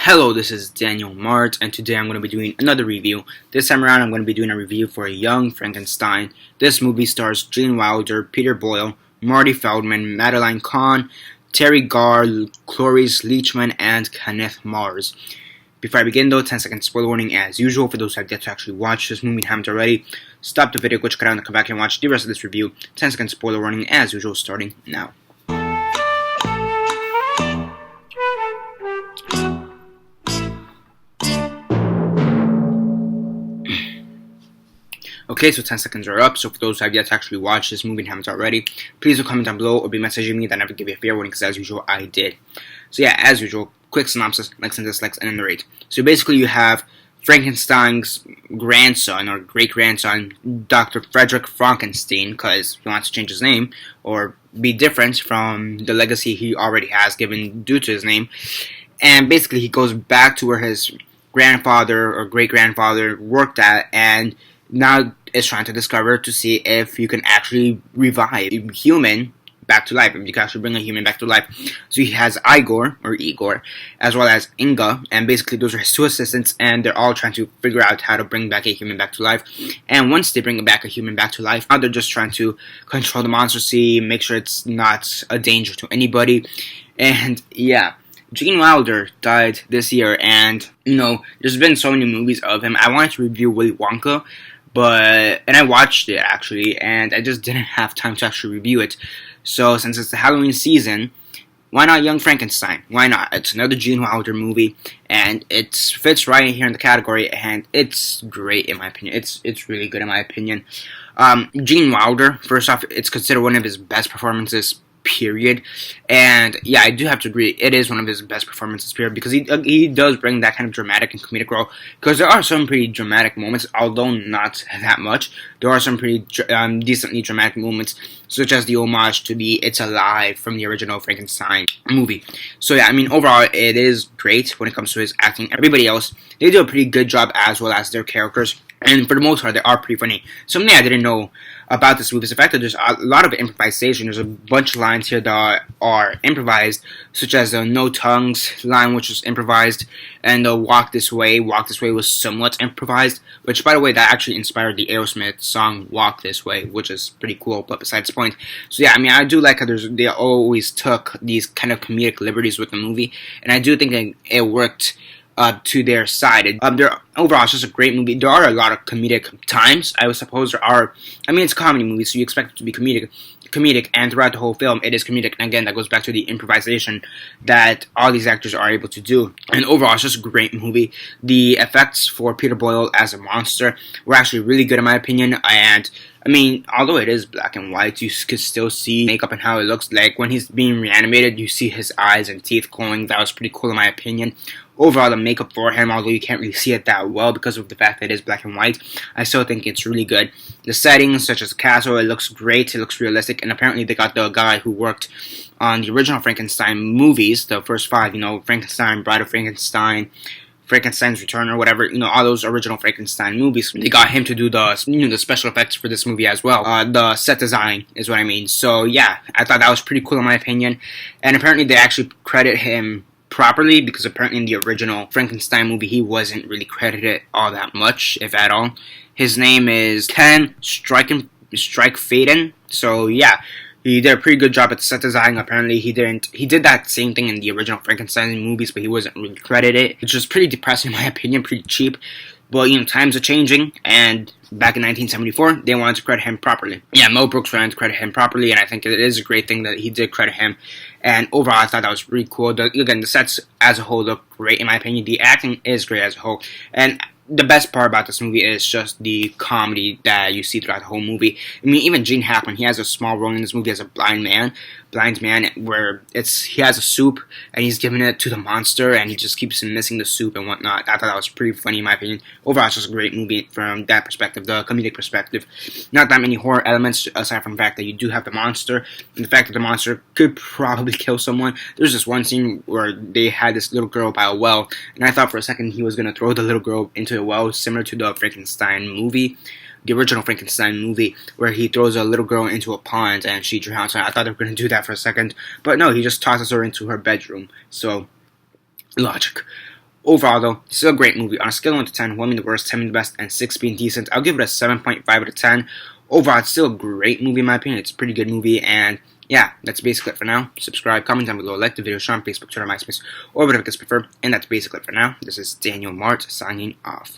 Hello, this is Daniel Mart, and today I'm going to be doing another review. This time around, I'm going to be doing a review for Young Frankenstein. This movie stars Gene Wilder, Peter Boyle, Marty Feldman, Madeline Kahn, Terry Garr, Cloris Leachman, and Kenneth Mars. Before I begin though, 10-second spoiler warning as usual. For those who have yet to actually watch this movie and haven't already, stop the video, go check it out, and come back and watch the rest of this review. 10-second spoiler warning as usual, starting now. Okay, so 10 seconds are up, so for those who have yet to actually watch this movie and haven't already, please do comment down below or be messaging me that I never give you a fair warning, because as usual, I did. So yeah, as usual, quick synopsis, likes and dislikes, and then narrate. So basically you have Frankenstein's grandson, or great-grandson, Dr. Frederick Frankenstein, because he wants to change his name, or be different from the legacy he already has given due to his name. And basically he goes back to where his grandfather or great-grandfather worked at, and now is trying to discover to see if you can actually revive a human back to life, if you can actually bring a human back to life. So he has Igor, as well as Inga, and basically those are his two assistants, and they're all trying to figure out how to bring back a human back to life. And once they bring back a human back to life, now they're just trying to control the monster, see, make sure it's not a danger to anybody. And yeah, Gene Wilder died this year, and there's been so many movies of him. I wanted to review Willy Wonka, and I watched it actually, and I just didn't have time to actually review it. So since it's the Halloween season, why not Young Frankenstein? Why not? It's another Gene Wilder movie, and it fits right here in the category, and it's great in my opinion. It's really good in my opinion. Gene Wilder, first off, it's considered one of his best performances, period. And yeah, I do have to agree, it is one of his best performances, period, because he does bring that kind of dramatic and comedic role, because there are some pretty dramatic moments, although not that much. There are some pretty decently dramatic moments, such as the homage to the It's Alive from the original Frankenstein movie. So yeah, I mean, overall, it is great when it comes to his acting. Everybody else, they do a pretty good job, as well as their characters. And for the most part, they are pretty funny. Something I didn't know about this movie is the fact that there's a lot of improvisation. There's a bunch of lines here that are improvised, such as the no tongues line, which was improvised, and the walk this way was somewhat improvised, which, by the way, that actually inspired the Aerosmith song Walk This Way, which is pretty cool, but besides the point. So yeah, I mean, I do like how they always took these kind of comedic liberties with the movie, and I do think it worked to their side. Overall, it's just a great movie. There are a lot of comedic times, I would suppose. There are. I mean, it's a comedy movie, so you expect it to be comedic, and throughout the whole film, it is comedic. And again, that goes back to the improvisation that all these actors are able to do. And overall, it's just a great movie. The effects for Peter Boyle as a monster were actually really good, in my opinion. And I mean, although it is black and white, you could still see makeup and how it looks. Like when he's being reanimated, you see his eyes and teeth glowing. That was pretty cool, in my opinion. Overall, the makeup for him, although you can't really see it that well because of the fact that it is black and white, I still think it's really good. The settings, such as the castle, it looks great, it looks realistic, and apparently they got the guy who worked on the original Frankenstein movies, the first 5, Frankenstein, Bride of Frankenstein, Frankenstein's Return, or whatever, all those original Frankenstein movies. They got him to do the special effects for this movie as well. The set design is what I mean. So yeah, I thought that was pretty cool in my opinion. And apparently they actually credit him properly, because apparently in the original Frankenstein movie he wasn't really credited all that much, if at all. His name is Ken Strike-Faden. So yeah, he did a pretty good job at the set design. Apparently he did that same thing in the original Frankenstein movies, but he wasn't really credited, which is pretty depressing in my opinion, pretty cheap. But times are changing, and back in 1974, they wanted to credit him properly. Yeah, Mel Brooks wanted to credit him properly, and I think it is a great thing that he did credit him. And overall, I thought that was pretty cool. Again, the sets as a whole look great, in my opinion. The acting is great as a whole. And the best part about this movie is just the comedy that you see throughout the whole movie. I mean, even Gene Hackman, he has a small role in this movie as a blind man, where he has a soup and he's giving it to the monster, and he just keeps missing the soup and whatnot. I thought that was pretty funny, in my opinion. Overall, it's just a great movie from that perspective, the comedic perspective. Not that many horror elements, aside from the fact that you do have the monster, and the fact that the monster could probably kill someone. There's this one scene where they had this little girl by a well, and I thought for a second he was going to throw the little girl into a well, similar to the Frankenstein movie. The original Frankenstein movie, where he throws a little girl into a pond and she drowns. I thought they were going to do that for a second, but no, he just tosses her into her bedroom. So, logic. Overall, though, still a great movie. On a scale of 1 to 10, 1 being the worst, 10 being the best, and 6 being decent, I'll give it a 7.5 out of 10. Overall, it's still a great movie in my opinion. It's a pretty good movie, and yeah, that's basically it for now. Subscribe, comment down below, like the video, share on Facebook, Twitter, MySpace, or whatever you guys prefer. And that's basically it for now. This is Daniel Mart signing off.